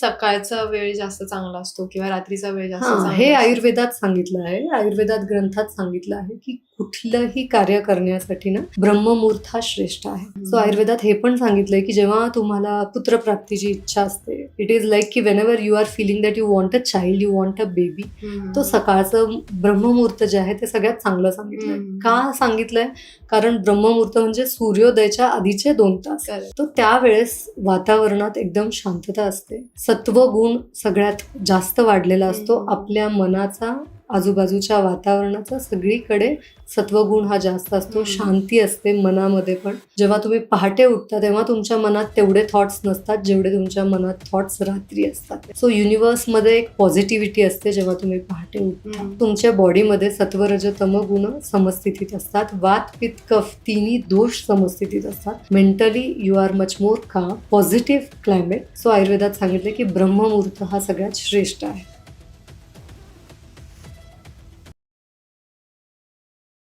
सकाळचा वेळ जास्त चांगला असतो किंवा रात्रीचा वेळ जास्त हा, चांगला हे असतो? आयुर्वेदात सांगितलं आहे. आयुर्वेदात ग्रंथात सांगितलं आहे की कुठलंही कार्य करण्यासाठी ना ब्रह्ममुहूर्त हा श्रेष्ठ आहे. सो आयुर्वेदात हे पण सांगितलंय की जेव्हा तुम्हाला पुत्रप्राप्तीची इच्छा असते, इट इज लाईक की whenever you are feeling that you want a child, you want a baby, तो सकाळचं ब्रह्ममुहूर्त जे आहे ते सगळ्यात चांगलं सांगितलंय. का सांगितलंय? कारण ब्रह्ममुहूर्त म्हणजे सूर्योदयाच्या आधीचे 2 तास. Correct. तो त्यावेळेस वातावरणात एकदम शांतता असते, सत्व गुण सगळ्यात जास्त वाढलेला असतो. आपल्या मनाचा, आजूबाजूच्या वातावरणाचा सगळीकडे सत्वगुण हा जास्त असतो. शांती असते मनामध्ये पण. जेव्हा तुम्ही पहाटे उठता तेव्हा तुमच्या मनात तेवढे थॉट्स नसतात जेवढे तुमच्या मनात थॉट्स रात्री असतात. सो युनिव्हर्समध्ये एक पॉझिटिव्हिटी असते जेव्हा तुम्ही पहाटे उठता. तुमच्या बॉडीमध्ये सत्व रज तम गुण समस्थितीत असतात. वात पित्त कफ तिन्ही दोष समस्थितीत असतात. Mentally you are much more calm, positive climate. So आयुर्वेदात सांगितलं की ब्रह्ममुहूर्त हा सगळ्यात श्रेष्ठ आहे.